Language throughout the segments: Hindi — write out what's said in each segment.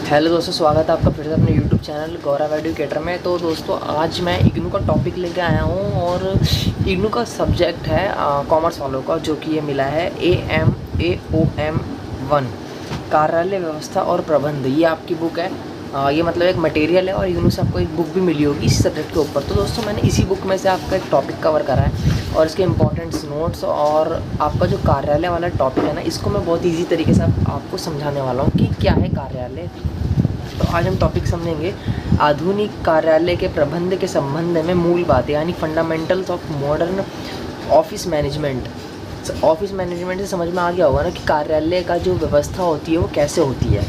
हेलो दोस्तों, स्वागत है आपका फिर से अपने यूट्यूब चैनल गौरव एडुकेटर में। तो दोस्तों आज मैं इग्नू का टॉपिक लेके आया हूँ और इग्नू का सब्जेक्ट है कॉमर्स वालों का, जो कि ये मिला है AMAOM 1 कार्यालय व्यवस्था और प्रबंध। ये आपकी बुक है, ये मतलब एक मटेरियल है और इग्नू से आपको एक बुक भी मिली होगी इस सब्जेक्ट के ऊपर। तो दोस्तों मैंने इसी बुक में से आपका एक टॉपिक कवर करा है और इसके इंपॉर्टेंट्स नोट्स और आपका जो कार्यालय वाला टॉपिक है ना, इसको मैं बहुत ईजी तरीके से आपको समझाने वाला हूँ कि क्या है कार्यालय। तो आज हम टॉपिक समझेंगे आधुनिक कार्यालय के प्रबंध के संबंध में मूल बातें, यानी fundamentals of modern office management. Office management से समझ में आ गया होगा ना कि कार्यालय का जो व्यवस्था होती है वो कैसे होती है।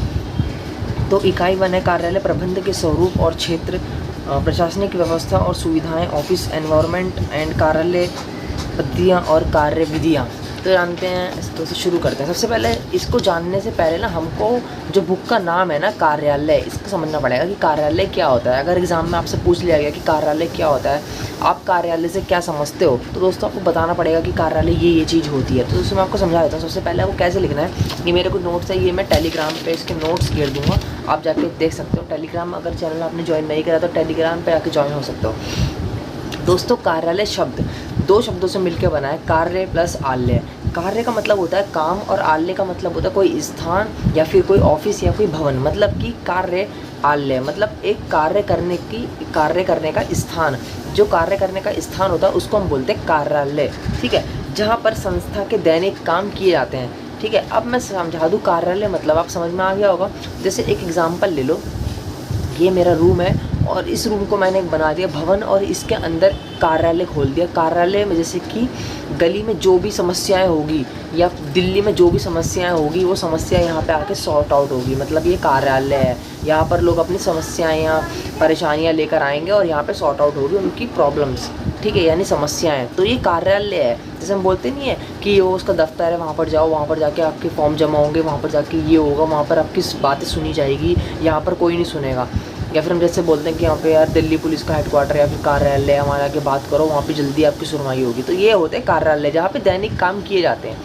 तो इकाई 1 है कार्यालय प्रबंध के स्वरूप और क्षेत्र, प्रशासनिक व्यवस्था और सुविधाएं, ऑफिस एनवायरनमेंट एंड कार्यालय पद्धतियाँ और कार्य विधियाँ। तो जानते हैं, तो शुरू करते हैं। सबसे पहले इसको जानने से पहले ना हमको जो बुक का नाम है ना कार्यालय, इसको समझना पड़ेगा कि कार्यालय क्या होता है। अगर एग्ज़ाम में आपसे पूछ लिया गया कि कार्यालय क्या होता है, आप कार्यालय से क्या समझते हो, तो दोस्तों आपको बताना पड़ेगा कि कार्यालय ये चीज़ होती है। तो दोस्तों मैं आपको समझा देता हूँ। सबसे पहले आपको कैसे लिखना है, ये मेरे को नोट्स है, ये मैं टेलीग्राम पे इसके नोट्स घेर दूँगा, आप जाके देख सकते हो। टेलीग्राम अगर चैनल आपने ज्वाइन नहीं करा तो टेलीग्राम पर आके ज्वाइन हो सकते हो। दोस्तों कार्यालय शब्द 2 शब्दों से मिलकर बना है, कार्य प्लस आलय। कार्य का मतलब होता है काम और आलय का मतलब होता है कोई स्थान या फिर कोई ऑफिस या कोई भवन। मतलब कि कार्य आलय मतलब एक कार्य करने का स्थान। जो कार्य करने का स्थान होता है उसको हम बोलते हैं कार्यालय, ठीक है, जहाँ पर संस्था के दैनिक काम किए जाते हैं, ठीक है। अब मैं समझा दूँ कार्यालय मतलब, आप समझ में आ गया होगा। जैसे एक एग्जाम्पल ले लो, ये मेरा रूम है और इस रूम को मैंने बना दिया भवन और इसके अंदर कार्यालय खोल दिया। कार्यालय में जैसे कि गली में जो भी समस्याएं होगी या दिल्ली में जो भी समस्याएं होगी वो समस्या यहाँ पे आके सॉर्ट आउट होगी। मतलब ये कार्यालय है, यहाँ पर लोग अपनी समस्याएं या परेशानियाँ लेकर आएंगे और यहाँ पे सॉर्ट आउट होगी उनकी प्रॉब्लम्स, ठीक है, यानी समस्याएं। तो ये कार्यालय है। जैसे हम बोलते नहीं है कि वो उसका दफ्तर है, वहाँ पर जाओ, वहाँ पर जाके आपके फॉर्म जमा होंगे, वहाँ पर जाके ये होगा, वहाँ पर आपकी बातें सुनी जाएगी, यहाँ पर कोई नहीं सुनेगा। या फिर हम जैसे बोलते हैं कि यहाँ पे यार दिल्ली पुलिस का हेडक्वार्टर या फिर कार्यालय है, वहाँ जाके बात करो, वहाँ पे जल्दी आपकी सुनवाई होगी। तो ये होते हैं कार्यालय, जहाँ पे दैनिक काम किए जाते हैं,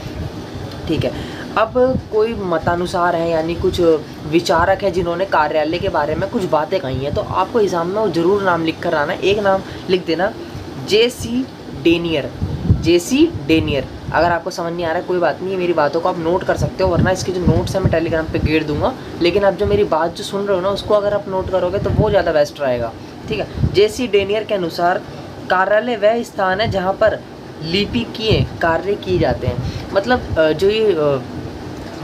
ठीक है। अब कोई मतानुसार है, यानी कुछ विचारक है जिन्होंने कार्यालय के बारे में कुछ बातें कही हैं, तो आपको एग्जाम में वो जरूर नाम लिख कर आना है। एक नाम लिख देना, J.C. डेनियर। अगर आपको समझ नहीं आ रहा है कोई बात नहीं, मेरी बातों को आप नोट कर सकते हो, वरना इसके जो नोट्स हैं मैं टेलीग्राम पे घेर दूंगा। लेकिन आप जो मेरी बात जो सुन रहे हो ना, उसको अगर आप नोट करोगे तो वो ज़्यादा बेस्ट रहेगा, ठीक है। J.C. डेनियर के अनुसार कार्यालय वह स्थान है जहाँ पर लिपिकीय कार्य किए जाते हैं। मतलब जो ये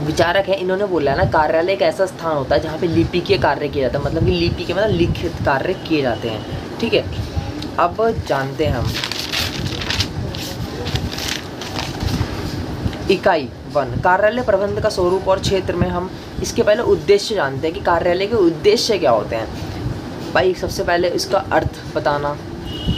विचारक है इन्होंने बोला है ना, कार्यालय एक ऐसा स्थान होता है जहाँ पे लिपिकीय कार्य किया जाता है। मतलब कि लिपि के मतलब लिखित कार्य किए जाते हैं, ठीक है। अब जानते हैं हम इकाई 1 कार्यालय प्रबंध का स्वरूप और क्षेत्र में हम इसके पहले उद्देश्य जानते हैं कि कार्यालय के उद्देश्य क्या होते हैं। भाई सबसे पहले इसका अर्थ बताना,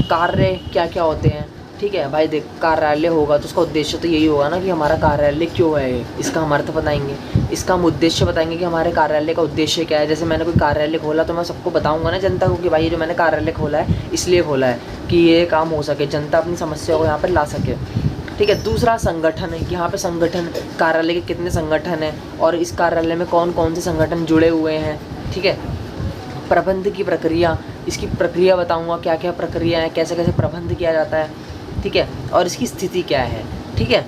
कार्य क्या क्या होते हैं, ठीक है। भाई देख, कार्यालय होगा तो उसका उद्देश्य तो यही होगा ना कि हमारा कार्यालय क्यों है, इसका हम अर्थ बताएंगे। इसका हम उद्देश्य बताएंगे कि हमारे कार्यालय का उद्देश्य क्या है। जैसे मैंने कोई कार्यालय खोला तो मैं सबको बताऊंगा ना, जनता को, कि भाई ये जो मैंने कार्यालय खोला है इसलिए खोला है कि ये काम हो सके, जनता अपनी समस्या को यहाँ पर ला सके, ठीक है। दूसरा संगठन है कि यहाँ पे संगठन, कार्यालय के कितने संगठन हैं और इस कार्यालय में कौन कौन से संगठन जुड़े हुए हैं, ठीक है। प्रबंध की प्रक्रिया, इसकी प्रक्रिया बताऊंगा, क्या क्या प्रक्रिया है, कैसे कैसे प्रबंध किया जाता है, ठीक है, और इसकी स्थिति क्या है, ठीक है।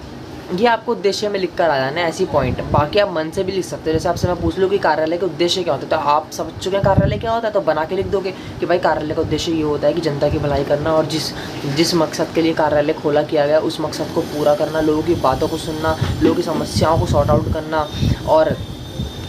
ये आपको उद्देश्य में लिख कर आ जाना है, ऐसी पॉइंट। बाकी आप मन से भी लिख सकते हो। जैसे आपसे मैं पूछ लूँ कि कार्यालय का उद्देश्य क्या होता है, तो आप समझ चुके हैं कार्यालय क्या होता है, तो बना के लिख दोगे कि भाई कार्यालय का उद्देश्य ये होता है कि जनता की भलाई करना और जिस मकसद के लिए कार्यालय खोला किया गया उस मकसद को पूरा करना, लोगों की बातों को सुनना, लोगों की समस्याओं को सॉर्ट आउट करना और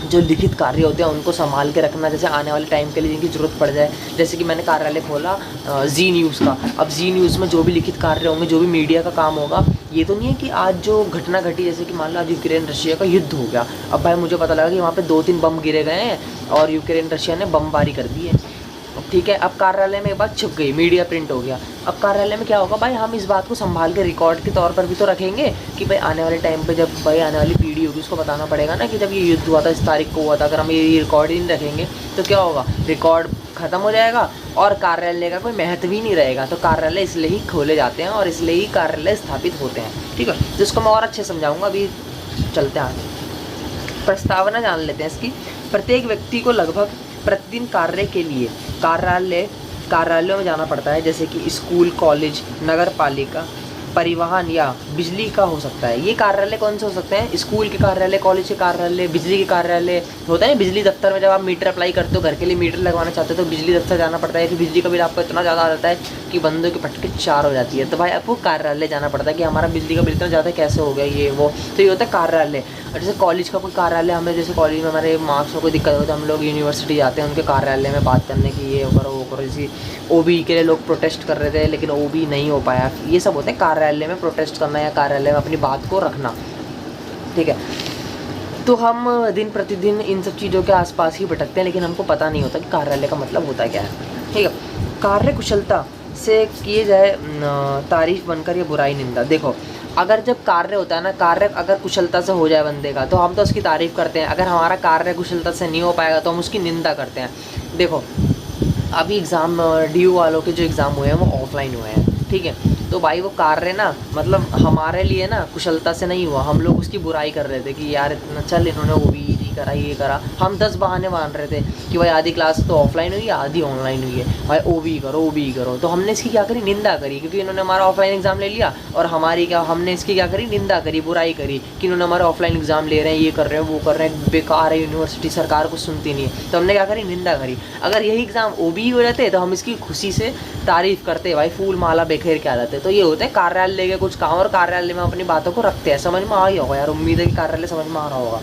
जो लिखित कार्य होते हैं उनको संभाल के रखना, जैसे आने वाले टाइम के लिए जिनकी ज़रूरत पड़ जाए। जैसे कि मैंने कार्यालय खोला जी न्यूज़ का, अब जी न्यूज़ में जो भी लिखित कार्य होंगे, जो भी मीडिया का काम होगा, ये तो नहीं है कि आज जो घटना घटी, जैसे कि मान लो आज यूक्रेन रशिया का युद्ध हो गया, अब भाई मुझे पता लगा कि वहाँ पे 2-3 बम गिरे गए हैं और यूक्रेन रशिया ने बमबारी कर दी है, ठीक है। अब कार्यालय में एक बात छुप गई, मीडिया प्रिंट हो गया। अब कार्यालय में क्या होगा भाई, हम इस बात को संभाल के रिकॉर्ड के तौर पर भी तो रखेंगे कि भाई आने वाले टाइम पे, जब भाई आने वाली पीढ़ी होगी उसको बताना पड़ेगा ना कि जब ये युद्ध हुआ था इस तारीख को हुआ था। अगर हम ये रिकॉर्ड ही नहीं रखेंगे तो क्या होगा, रिकॉर्ड ख़त्म हो जाएगा और कार्यालय का कोई महत्व ही नहीं रहेगा। तो कार्यालय इसलिए ही खोले जाते हैं और इसलिए ही कार्यालय स्थापित होते हैं, ठीक है। जिसको मैं और अच्छे समझाऊँगा, अभी चलते हैं आगे। प्रस्तावना जान लेते हैं इसकी। प्रत्येक व्यक्ति को लगभग प्रतिदिन कार्य के लिए कार्यालयों में जाना पड़ता है, जैसे कि स्कूल, कॉलेज, नगर पालिका, परिवहन या बिजली का हो सकता है। ये कार्यालय कौन से हो सकते हैं? स्कूल के कार्यालय, कॉलेज के कार्यालय, बिजली के कार्यालय होता है। बिजली दफ्तर में जब आप मीटर अप्लाई करते हो, घर के लिए मीटर लगवाना चाहते हो तो बिजली दफ्तर जाना पड़ता है। फिर बिजली का बिल आपको इतना ज़्यादा आ जाता है कि बंदों की पटके 4 हो जाती है, तो भाई आपको कार्यालय जाना पड़ता है कि हमारा बिजली का बिल इतना ज़्यादा कैसे हो गया, ये वो। तो ये होता है कार्यालय। और जैसे कॉलेज का कोई कार्यालय, हमें जैसे कॉलेज में हमारे मार्क्स में कोई दिक्कत हो तो हम लोग यूनिवर्सिटी जाते हैं उनके कार्यालय में बात करने की, ये करो वो करो। जैसे OBE के लिए लोग प्रोटेस्ट कर रहे थे लेकिन OBE नहीं हो पाया। ये सब होते हैं कार्यालय में प्रोटेस्ट करना या कार्यालय में अपनी बात को रखना, ठीक है। तो हम दिन प्रतिदिन इन सब चीज़ों के आसपास ही भटकते हैं, लेकिन हमको पता नहीं होता कि कार्यालय का मतलब होता क्या है, ठीक है। कार्य कुशलता से किए जाए तारीफ बनकर या बुराई निंदा। देखो, अगर जब कार्य होता है ना, कार्य अगर कुशलता से हो जाए बंदे का तो हम तो उसकी तारीफ़ करते हैं। अगर हमारा कार्य कुशलता से नहीं हो पाएगा तो हम उसकी निंदा करते हैं। देखो, अभी एग्ज़ाम DU वालों के जो एग्ज़ाम हुए हैं वो ऑफलाइन हुए हैं, ठीक है। तो भाई वो कार्य ना मतलब हमारे लिए ना कुशलता से नहीं हुआ, हम लोग उसकी बुराई कर रहे थे कि यार इतना चल इन्होंने OBE नहीं करा, ये करा। हम 10 बहाने मान रहे थे कि भाई आधी क्लास तो ऑफलाइन हुई है, आधी ऑनलाइन हुई है, भाई OBE करो। तो हमने इसकी क्या करी? निंदा करी, क्योंकि इन्होंने हमारा ऑफलाइन एग्ज़ाम ले लिया। और हमारी क्या, हमने इसकी क्या करी? निंदा करी, बुराई करी कि इन्होंने हमारा ऑफलाइन एग्ज़ाम ले रहे हैं, ये कर रहे हैं, वो कर रहे हैं, बेकार है यूनिवर्सिटी, सरकार को सुनती नहीं है। तो हमने क्या करी? निंदा करी। अगर यही एग्ज़ाम OBE हो जाते तो हम इसकी खुशी से तारीफ़ करते, भाई फूल माला बिखेर के आ जाते। तो ये होते हैं कार्यालय के कुछ काम, और कार्यालय में अपनी बातों को रखते हैं। समझ में आ ही होगा यार, उम्मीद है कि कार्यालय समझ में आ रहा होगा।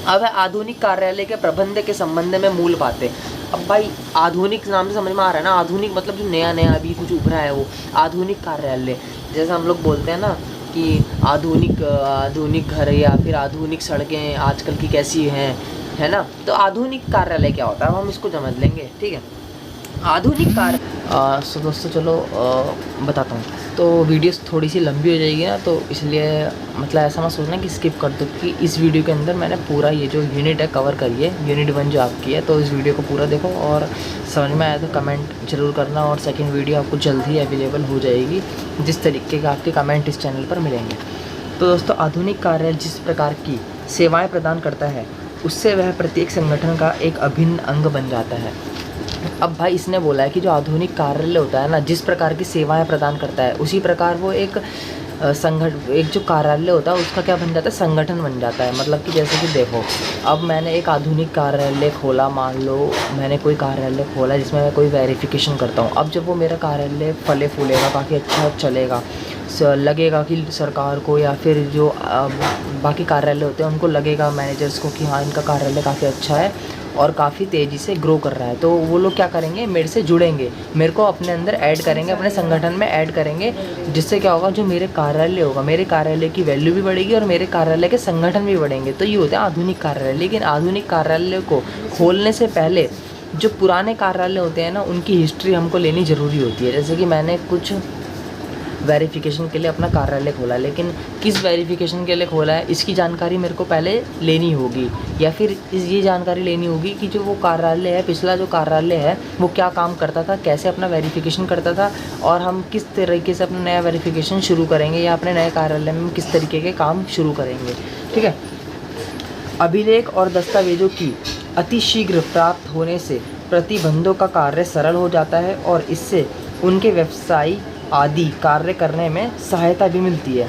अब है आधुनिक कार्यालय के प्रबंध के संबंध में मूल बातें। अब भाई आधुनिक नाम से समझ में आ रहा है ना, आधुनिक मतलब जो नया नया अभी कुछ उभरा है वो आधुनिक कार्यालय। जैसे हम लोग बोलते हैं ना कि आधुनिक घर या फिर आधुनिक सड़कें आजकल की कैसी हैं, है ना। तो आधुनिक कार्यालय क्या होता है हम इसको समझ लेंगे, ठीक है। आधुनिक कार्य सो दोस्तों चलो बताता हूँ। तो वीडियोस थोड़ी सी लंबी हो जाएगी ना, तो इसलिए मतलब ऐसा मत सोचना कि स्किप कर दो, कि इस वीडियो के अंदर मैंने पूरा ये जो यूनिट है कवर करी है, यूनिट 1 जो आपकी है। तो इस वीडियो को पूरा देखो और समझ में आया तो कमेंट ज़रूर करना। और सेकंड वीडियो आपको जल्द ही अवेलेबल हो जाएगी, जिस तरीके के आपके कमेंट इस चैनल पर मिलेंगे। तो दोस्तों, आधुनिक कार्यालय जिस प्रकार की सेवाएँ प्रदान करता है उससे वह प्रत्येक संगठन का एक अभिन्न अंग बन जाता है। अब भाई इसने बोला है कि जो आधुनिक कार्यालय होता है ना, जिस प्रकार की सेवाएं प्रदान करता है उसी प्रकार वो एक एक जो कार्यालय होता है उसका क्या बन जाता है? संगठन बन जाता है। मतलब कि जैसे कि देखो, अब मैंने एक आधुनिक कार्यालय खोला, मान लो मैंने कोई कार्यालय खोला जिसमें मैं कोई वेरिफिकेशन करता हूँ। अब जब वो मेरा कार्यालय फले फूलेगा, काफ़ी अच्छा चलेगा, लगेगा कि सरकार को या फिर जो बाकी कार्यालय होते हैं उनको लगेगा, मैनेजर्स को, कि हाँ इनका कार्यालय काफ़ी अच्छा है और काफ़ी तेज़ी से ग्रो कर रहा है। तो वो लोग क्या करेंगे? मेरे से जुड़ेंगे, मेरे को अपने अंदर ऐड करेंगे, अपने संगठन में ऐड करेंगे। जिससे क्या होगा? जो मेरे कार्यालय होगा, मेरे कार्यालय की वैल्यू भी बढ़ेगी और मेरे कार्यालय के संगठन भी बढ़ेंगे। तो ये होता है आधुनिक कार्यालय। लेकिन आधुनिक कार्यालय को खोलने से पहले जो पुराने कार्यालय होते हैं ना, उनकी हिस्ट्री हमको लेनी ज़रूरी होती है। जैसे कि मैंने कुछ वेरिफिकेशन के लिए अपना कार्यालय खोला, लेकिन किस वेरिफिकेशन के लिए खोला है इसकी जानकारी मेरे को पहले लेनी होगी, या फिर ये जानकारी लेनी होगी कि जो वो कार्यालय है, पिछला जो कार्यालय है वो क्या काम करता था, कैसे अपना वेरिफिकेशन करता था, और हम किस तरीके से अपना नया वेरिफिकेशन शुरू करेंगे या अपने नए कार्यालय में किस तरीके के काम शुरू करेंगे, ठीक है। अभिलेख और दस्तावेजों की अतिशीघ्र प्राप्त होने से प्रतिबंधों का कार्य सरल हो जाता है और इससे उनके व्यवसाय आदि कार्य करने में सहायता भी मिलती है।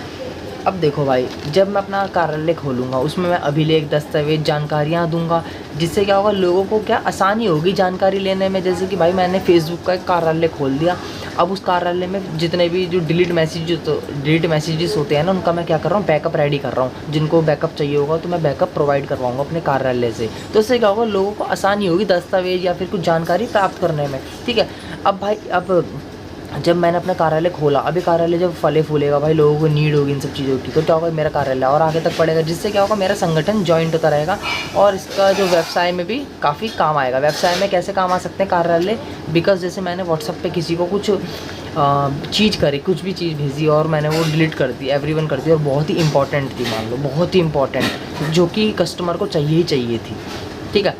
अब देखो भाई, जब मैं अपना कार्यालय खोलूँगा उसमें मैं अभिलेख, दस्तावेज, जानकारियाँ दूंगा, जिससे क्या होगा? लोगों को क्या आसानी होगी जानकारी लेने में। जैसे कि भाई मैंने फेसबुक का एक कार्यालय खोल दिया, अब उस कार्यालय में जितने भी जो डिलीट मैसेजेस होते हैं ना, उनका मैं क्या कर रहा हूँ? बैकअप रेडी कर रहा हूँ। जिनको बैकअप चाहिए होगा तो मैं बैकअप प्रोवाइड करवाऊँगा अपने कार्यालय से। तो इससे क्या होगा? लोगों को आसानी होगी दस्तावेज या फिर कुछ जानकारी प्राप्त करने में, ठीक है। अब भाई, अब जब मैंने अपना कार्यालय खोला, अभी कार्यालय जब फले फूलेगा भाई, लोगों को नीड होगी इन सब चीज़ों की, तो क्या होगा? मेरा कार्यालय और आगे तक बढ़ेगा, जिससे क्या होगा? मेरा संगठन जॉइंट होता रहेगा और इसका जो व्यवसाय में भी काफ़ी काम आएगा। व्यवसाय में कैसे काम आ सकते हैं कार्यालय? बिकॉज जैसे मैंने व्हाट्सएप पे किसी को कुछ चीज़ करी, कुछ भी चीज़ भेजी और मैंने वो डिलीट कर दी, एवरीवन कर दी, और बहुत ही इंपॉर्टेंट थी, मान लो बहुत ही इंपॉर्टेंट, जो कि कस्टमर को चाहिए ही चाहिए थी, ठीक है।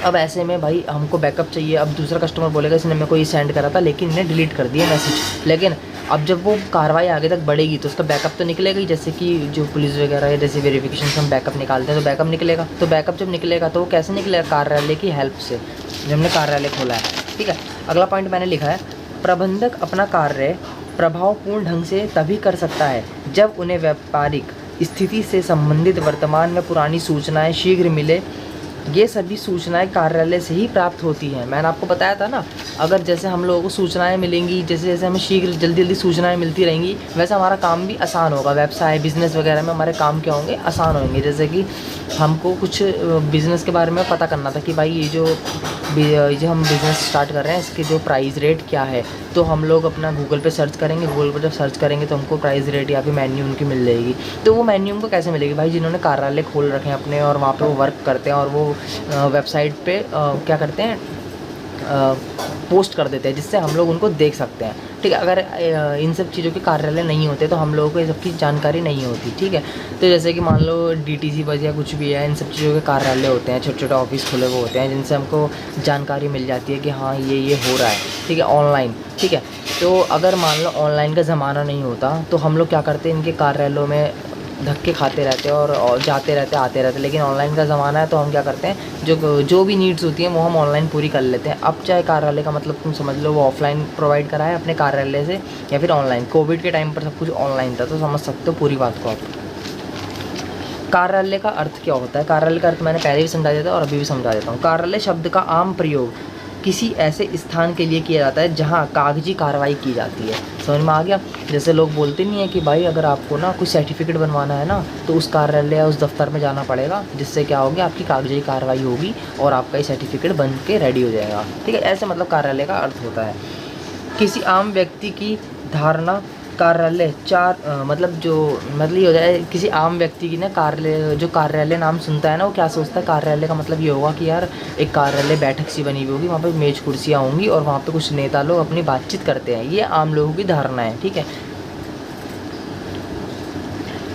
अब ऐसे में भाई हमको बैकअप चाहिए। अब दूसरा कस्टमर बोलेगा इसने मेरे को ये सेंड करा था लेकिन इन्हें डिलीट कर दिया मैसेज, लेकिन अब जब वो कार्रवाई आगे तक बढ़ेगी तो उसका बैकअप तो निकलेगा ही। जैसे कि जो पुलिस वगैरह है, जैसे वेरिफिकेशन से हम बैकअप निकालते हैं तो बैकअप निकलेगा। तो बैकअप जब निकलेगा तो वो कैसे निकलेगा? कार्यालय की हेल्प से, जब हमने कार्यालय खोला है। ठीक है, अगला पॉइंट मैंने लिखा है, प्रबंधक अपना कार्य प्रभावपूर्ण ढंग से तभी कर सकता है जब उन्हें व्यापारिक स्थिति से संबंधित वर्तमान में पुरानी सूचनाएं शीघ्र मिले। ये सभी सूचनाएं कार्यालय से ही प्राप्त होती हैं। मैंने आपको बताया था ना, अगर जैसे हम लोगों को सूचनाएं मिलेंगी, जैसे जैसे हमें शीघ्र जल्दी जल्दी सूचनाएं मिलती रहेंगी, वैसे हमारा काम भी आसान होगा। व्यवसाय बिज़नेस वगैरह में हमारे काम क्या होंगे? आसान होंगे। जैसे कि हमको कुछ बिज़नेस के बारे में पता करना था कि भाई ये जो हम बिज़नेस स्टार्ट कर रहे हैं इसके जो प्राइस रेट क्या है, तो हम लोग अपना गूगल पे सर्च करेंगे। गूगल पर जब सर्च करेंगे तो हमको प्राइस रेट या फिर मेन्यू उनकी मिल जाएगी। तो वो मेन्यू हमको कैसे मिलेगी? भाई जिन्होंने कार्यालय खोल रखे हैं अपने और वहाँ पे वो वर्क करते हैं और वो वेबसाइट पे क्या करते हैं, पोस्ट कर देते हैं, जिससे हम लोग उनको देख सकते हैं। ठीक है, अगर इन सब चीज़ों के कार्यालय नहीं होते तो हम लोगों को ये सब की जानकारी नहीं होती। ठीक है, तो जैसे कि मान लो DTC बस या कुछ भी है, इन सब चीज़ों के कार्यालय होते हैं, छोटे छोटे ऑफिस खुले हुए होते हैं जिनसे हमको जानकारी मिल जाती है कि हाँ ये हो रहा है। ठीक है, ऑनलाइन। ठीक है, तो अगर मान लो ऑनलाइन का ज़माना नहीं होता तो हम लोग क्या करते हैं, इनके कार्यालयों में धक्के खाते रहते हैं और जाते रहते आते रहते। लेकिन ऑनलाइन का ज़माना है तो हम क्या करते हैं, जो भी नीड्स होती हैं वो हम ऑनलाइन पूरी कर लेते हैं। अब चाहे कार्यालय का मतलब तुम समझ लो वो ऑफलाइन प्रोवाइड करा है अपने कार्यालय से या फिर ऑनलाइन। कोविड के टाइम पर सब कुछ ऑनलाइन था, तो समझ सकते हो पूरी बात को आप। कार्यालय का अर्थ क्या होता है? कार्यालय का अर्थ मैंने पहले भी समझा दिया था और अभी भी समझा देता हूँ। कार्यालय शब्द का आम प्रयोग किसी ऐसे स्थान के लिए किया जाता है जहाँ कागजी कार्रवाई की जाती है। समझ में आ गया? जैसे लोग बोलते नहीं है कि भाई अगर आपको ना कुछ सर्टिफिकेट बनवाना है ना तो उस कार्यालय या उस दफ्तर में जाना पड़ेगा, जिससे क्या होगी, आपकी कागजी कार्रवाई होगी और आपका ये सर्टिफिकेट बन के रेडी हो जाएगा। ठीक है, ऐसे मतलब कार्यालय का अर्थ होता है। किसी आम व्यक्ति की धारणा कार्यालय मतलब ये हो जाए, किसी आम व्यक्ति की ना कार्यालय नाम सुनता है ना, वो क्या सोचता है? कार्यालय का मतलब ये होगा कि यार एक कार्यालय बैठक सी बनी हुई होगी, वहाँ पे मेज कुर्सियाँ होंगी और वहाँ पे कुछ नेता लोग अपनी बातचीत करते हैं। ये आम लोगों की धारणा है। ठीक है,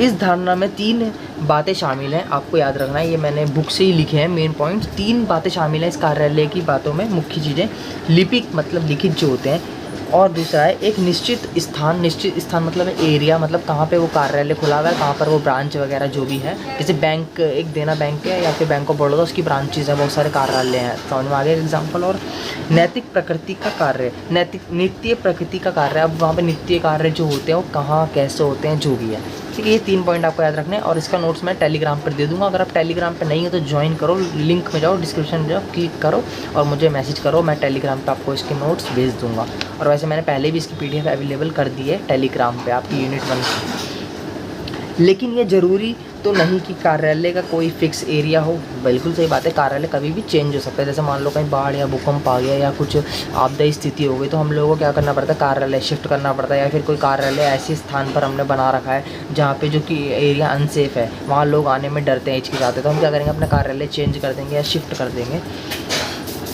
इस धारणा में 3 बातें शामिल हैं, आपको याद रखना है। ये मैंने बुक से ही लिखे हैं मेन पॉइंट्स। 3 बातें शामिल हैं इस कार्यालय की बातों में, मुख्य चीज़ें। लिपिक मतलब लिखित जो होते हैं, और दूसरा है एक निश्चित स्थान। निश्चित स्थान मतलब एरिया, मतलब कहाँ पे वो कार्यालय खुला हुआ है, कहाँ पर वो ब्रांच वगैरह जो भी है। जैसे बैंक, एक देना बैंक है या फिर बैंक ऑफ बड़ौदा, उसकी ब्रांचेज है, बहुत सारे कार्यालय हैं। समझ में आ गया एग्जाम्पल। और नैतिक प्रकृति का कार्य, नित्य प्रकृति का कार्य। अब वहाँ पे नित्य कार्य जो होते हैं वो कहाँ कैसे होते हैं, जो भी है। ठीक है, ये 3 पॉइंट आपको याद रखने हैं और इसका नोट्स मैं टेलीग्राम पर दे दूँगा। अगर आप टेलीग्राम पर नहीं हो तो ज्वाइन करो, लिंक में जाओ, डिस्क्रिप्शन में जाओ, क्लिक करो और मुझे मैसेज करो। मैं टेलीग्राम पर आपको इसके नोट्स भेज दूँगा। और वैसे मैंने पहले भी इसकी PDF अवेलेबल कर दी है टेलीग्राम पे आपकी यूनिट 1 की। लेकिन ये ज़रूरी तो नहीं कि कार्यालय का कोई फिक्स एरिया हो। बिल्कुल सही बात है, कार्यालय कभी भी चेंज हो सकता है। जैसे मान लो कहीं बाढ़ या भूकंप आ गया या कुछ आपदा स्थिति हो गई तो हम लोगों को क्या करना पड़ता है, कार्यालय शिफ्ट करना पड़ता है। या फिर कोई कार्यालय ऐसे स्थान पर हमने बना रखा है जहाँ पे जो कि एरिया अनसेफ है, वहाँ लोग आने में डरते हैं, हिचकिचाते हैं, तो हम क्या करेंगे, अपना कार्यालय चेंज कर देंगे या शिफ्ट कर देंगे।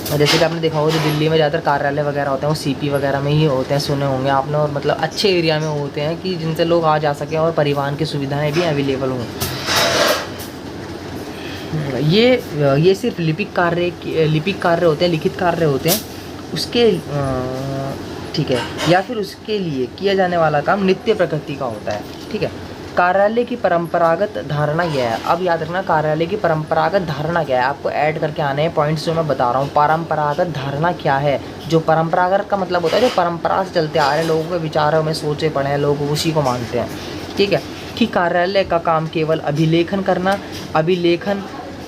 जैसे कि आपने देखा होगा जो दिल्ली में ज़्यादातर कार्यालय वगैरह होते हैं वो CP वगैरह में ही होते हैं, सुने होंगे आपने। और मतलब अच्छे एरिया में होते हैं कि जिनसे लोग आ जा सकें और परिवहन की सुविधाएं भी अवेलेबल हों। ये सिर्फ लिपिक कार्य होते हैं, लिखित कार्य होते हैं उसके, ठीक है, या फिर उसके लिए किया जाने वाला काम नित्य प्रकृति का होता है। ठीक है, कार्यालय की परंपरागत धारणा यह है। अब याद रखना, कार्यालय की परंपरागत धारणा क्या है, आपको ऐड करके आने हैं पॉइंट्स जो मैं बता रहा हूँ। परंपरागत धारणा क्या है? जो परंपरागत का मतलब होता है जो परंपरा से चलते आ रहे हैं, लोगों के विचारों में सोचे पड़े हैं, लोग उसी को मानते हैं। ठीक है, कि कार्यालय का काम केवल अभिलेखन करना,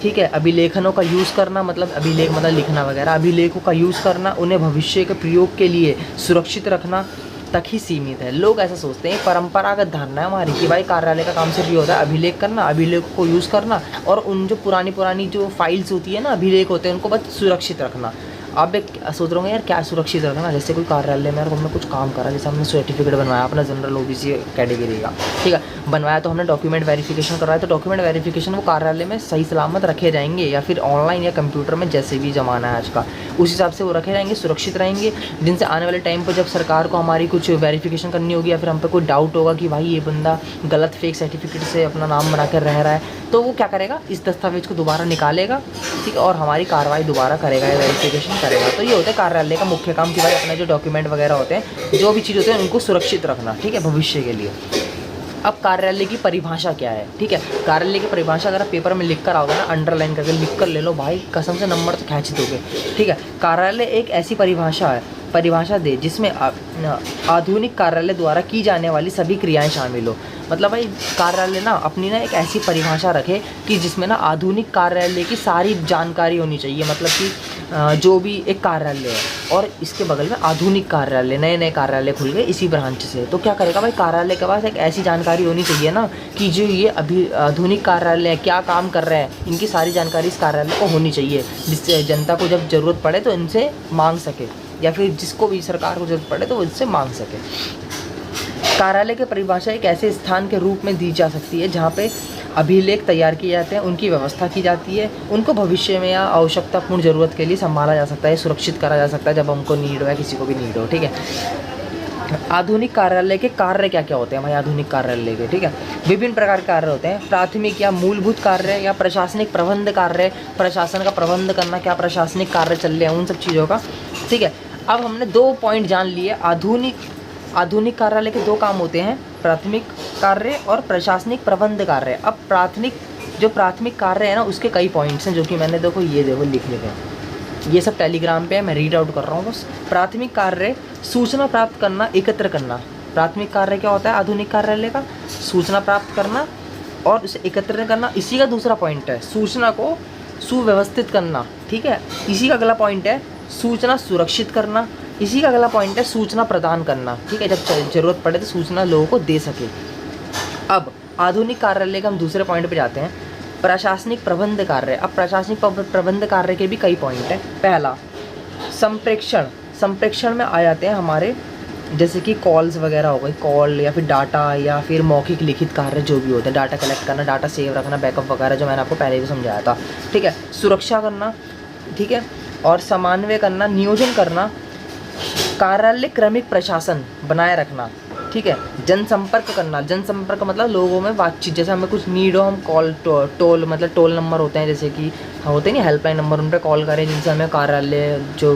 ठीक है, अभिलेखनों का यूज़ करना, मतलब अभिलेख मतलब लिखना वगैरह, अभिलेखों का यूज़ करना, उन्हें भविष्य के प्रयोग के लिए सुरक्षित रखना तक ही सीमित है। लोग ऐसा सोचते हैं, परंपरागत धारणा है हमारी कि भाई कार्यालय का काम सिर्फ ये होता है अभिलेख करना, अभिलेखों को यूज़ करना और उन जो पुरानी जो फाइल्स होती है ना, अभिलेख होते हैं, उनको बस सुरक्षित रखना। आप एक सोच रहे होंगे यार क्या सुरक्षित रखना, जैसे कोई कार्यालय में हमने कुछ काम करा, जैसे हमने सर्टिफिकेट बनवाया अपना जनरल ओबीसी कैटेगरी का, ठीक है, बनवाया तो हमने डॉक्यूमेंट वेरिफिकेशन करवाया, तो डॉक्यूमेंट वेरिफिकेशन वो कार्यालय में सही सलामत रखे जाएंगे या फिर ऑनलाइन या कंप्यूटर में, जैसे भी ज़माना है आज का, उस हिसाब से वो रखे जाएंगे, सुरक्षित रहेंगे, जिनसे आने वाले टाइम पर जब सरकार को हमारी कुछ वेरिफिकेशन करनी होगी या फिर हम पे कोई डाउट होगा कि भाई ये बंदा गलत फेक सर्टिफिकेट से अपना नाम बना कर रह रहा है, तो वो क्या करेगा, इस दस्तावेज को दोबारा निकालेगा, ठीक है, और हमारी कार्रवाई दोबारा करेगा या वेरिफिकेशन करेगा। तो ये होता है कार्यालय का मुख्य काम कि भाई अपने जो डॉक्यूमेंट वगैरह होते हैं, जो भी चीज़ होते हैं, उनको सुरक्षित रखना, ठीक है, भविष्य के लिए। अब कार्यालय की परिभाषा क्या है, ठीक है, कार्यालय की परिभाषा अगर आप पेपर में लिख कर आओगे ना, अंडरलाइन करके लिख कर ले लो भाई, कसम से नंबर तो खींच दोगे, ठीक है। कार्यालय एक ऐसी परिभाषा दे जिसमें आधुनिक कार्यालय द्वारा की जाने वाली सभी क्रियाएं शामिल हो। मतलब भाई कार्यालय ना अपनी ना एक ऐसी परिभाषा रखे कि जिसमें ना आधुनिक कार्यालय की सारी जानकारी होनी चाहिए, मतलब कि जो भी एक कार्यालय है और इसके बगल में आधुनिक कार्यालय, नए नए कार्यालय खुल गए इसी ब्रांच से, तो क्या करेगा भाई, कार्यालय के पास एक ऐसी जानकारी होनी चाहिए ना कि जो ये अभी आधुनिक कार्यालय क्या काम कर रहे हैं, इनकी सारी जानकारी इस कार्यालय को होनी चाहिए, जिससे जनता को जब ज़रूरत पड़े तो इनसे मांग सके, या फिर जिसको भी सरकार को जरूरत पड़े तो इनसे मांग सके। कार्यालय की परिभाषा एक ऐसे स्थान के रूप में दी जा सकती है जहाँ पे अभिलेख तैयार किए जाते हैं, उनकी व्यवस्था की जाती है, उनको भविष्य में या आवश्यकतापूर्ण ज़रूरत के लिए संभाला जा सकता है, सुरक्षित करा जा सकता है जब हमको नीड हो या किसी को भी नीड हो, ठीक है। आधुनिक कार्यालय के कार्य क्या क्या होते हैं भाई, आधुनिक कार्यालय के, ठीक है, विभिन्न प्रकार के कार्य होते हैं, प्राथमिक या मूलभूत कार्य या प्रशासनिक प्रबंध कार्य, प्रशासन का प्रबंध करना, क्या प्रशासनिक कार्य चल रहे हैं उन सब चीज़ों का, ठीक है। अब हमने 2 पॉइंट जान लिए, आधुनिक कार्यालय के 2 काम होते हैं, प्राथमिक कार्य और प्रशासनिक प्रबंध कार्य। अब प्राथमिक कार्य है ना, उसके कई पॉइंट्स हैं जो कि मैंने देखो लिख लिखे, ये सब टेलीग्राम पे है, मैं रीड आउट कर रहा हूँ बस। प्राथमिक कार्य सूचना प्राप्त करना, एकत्र करना। प्राथमिक कार्य क्या होता है आधुनिक कार्यालय का, सूचना प्राप्त करना और उसे एकत्र करना। इसी का दूसरा पॉइंट है सूचना को सुव्यवस्थित करना, ठीक है। इसी का अगला पॉइंट है सूचना सुरक्षित करना। इसी का अगला पॉइंट है सूचना प्रदान करना, ठीक है, जब ज़रूरत पड़े तो सूचना लोगों को दे सके। अब आधुनिक कार्यालय का हम दूसरे पॉइंट पे जाते हैं, प्रशासनिक प्रबंध कार्य। अब प्रशासनिक प्रबंध कार्य के भी कई पॉइंट हैं। पहला संप्रेक्षण में आ जाते हैं हमारे, जैसे कि कॉल्स वगैरह हो गई, कॉल या फिर डाटा या फिर मौखिक लिखित कार्य जो भी होते हैं, डाटा कलेक्ट करना, डाटा सेव रखना, बैकअप वगैरह, जो मैंने आपको पहले भी समझाया था, ठीक है। सुरक्षा करना, ठीक है, और समन्वय करना, नियोजन करना, कार्यालय क्रमिक प्रशासन बनाए रखना, ठीक है। जनसंपर्क करना, जनसंपर्क मतलब लोगों में बातचीत, जैसे हमें कुछ नीड हो, हम कॉल टोल मतलब टोल नंबर होते हैं, जैसे कि होते नहीं हेल्पलाइन नंबर, उन पर कॉल करें जिनसे हमें कार्यालय जो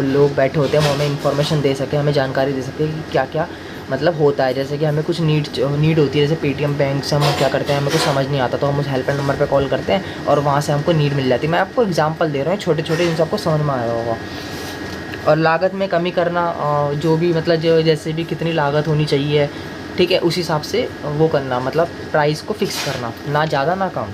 लोग बैठे होते हैं वो हमें इन्फॉर्मेशन दे सके, हमें जानकारी दे सके कि क्या क्या मतलब होता है। जैसे कि हमें कुछ नीड होती है, जैसे पेटीएम बैंक से हम क्या करते हैं, हमें कुछ समझ नहीं आता तो हम उस हेल्पलाइन नंबर पर कॉल करते हैं और वहाँ से हमको नीड मिल जाती है। मैं आपको एग्जाम्पल दे रहा हूँ छोटे छोटे, जिनसे आपको समझ में आया होगा। और लागत में कमी करना, जो भी मतलब जो जैसे भी कितनी लागत होनी चाहिए, ठीक है, उस हिसाब से वो करना, मतलब प्राइस को फिक्स करना, ना ज़्यादा ना कम,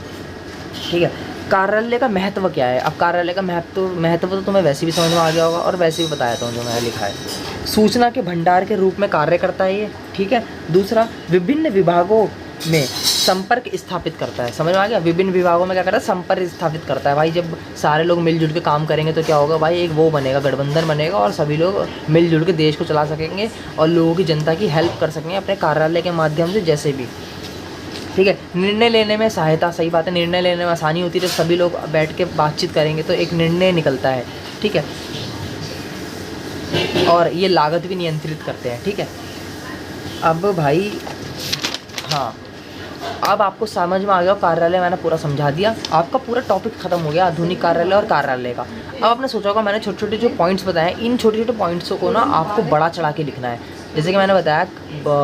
ठीक है। कार्यालय का महत्व क्या है। अब कार्यालय का महत्व तो तुम्हें वैसे भी समझ में आ गया होगा और वैसे भी बताया था जो मैंने लिखा है। सूचना के भंडार के रूप में कार्य करता है ये, ठीक है। दूसरा, विभिन्न विभागों में संपर्क स्थापित करता है। समझ में आ गया, विभिन्न विभागों में क्या करता है, संपर्क स्थापित करता है। भाई जब सारे लोग मिलजुल के काम करेंगे तो क्या होगा भाई, एक वो बनेगा, गठबंधन बनेगा और सभी लोग मिलजुल के देश को चला सकेंगे और लोगों की, जनता की हेल्प कर सकेंगे अपने कार्यालय के माध्यम से, जैसे भी, ठीक है। निर्णय लेने में सहायता, सही बात है, निर्णय लेने में आसानी होती है, जब सभी लोग बैठ के बातचीत करेंगे तो एक निर्णय निकलता है, ठीक है। और ये लागत भी नियंत्रित करते हैं, ठीक है। अब भाई हाँ, अब आपको समझ में आ गया कार्यालय, मैंने पूरा समझा दिया, आपका पूरा टॉपिक खत्म हो गया आधुनिक कार्यालय और कार्यालय का। अब आपने सोचा होगा मैंने छोटे छोटे जो पॉइंट्स बताए, इन छोटे छोटे पॉइंट्सों को ना आपको बड़ा चढ़ा के लिखना है। जैसे कि मैंने बताया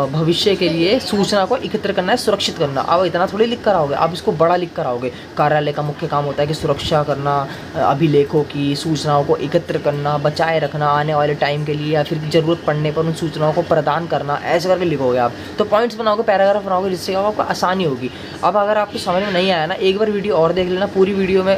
भविष्य के लिए सूचना को एकत्र करना है, सुरक्षित करना। अब इतना थोड़ी लिख कर आओगे, आप इसको बड़ा लिख कर आओगे। कार्यालय का मुख्य काम होता है कि सुरक्षा करना, अभिलेखों की सूचनाओं को एकत्र करना, बचाए रखना आने वाले टाइम के लिए, या फिर ज़रूरत पड़ने पर उन सूचनाओं को प्रदान करना, ऐसे करके लिखोगे आप। तो पॉइंट्स बनाओगे, पैराग्राफ बनाओगे, जिससे आपको आसानी होगी। अब अगर आपको समझ में नहीं आया ना, एक बार वीडियो और देख लेना, पूरी वीडियो में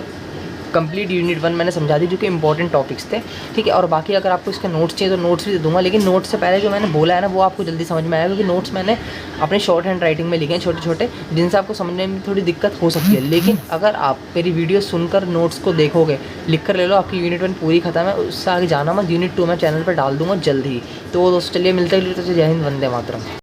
कंप्लीट यूनिट 1 मैंने समझा दी, जो कि इंपॉर्टेंट टॉपिक्स थे, ठीक है। और बाकी अगर आपको इसके नोट्स चाहिए तो नोट्स भी दे दूँगा, लेकिन नोट्स से पहले जो मैंने बोला है ना वो आपको जल्दी समझ में आएगा, क्योंकि नोट्स मैंने अपने शॉर्ट हैंड राइटिंग में लिखे हैं छोटे छोटे, जिनसे आपको समझने में थोड़ी दिक्कत हो सकती है। लेकिन अगर आप मेरी वीडियो सुनकर नोट्स को देखोगे, लिख कर ले लो, आपकी यूनिट 1 पूरी खत्म है। उससे आगे जाना मत, यूनिट 2 मैं चैनल पर डाल दूँगा जल्द ही। तो दोस्तों चलिए मिलते हैं, जय हिंद, वंदे मातरम।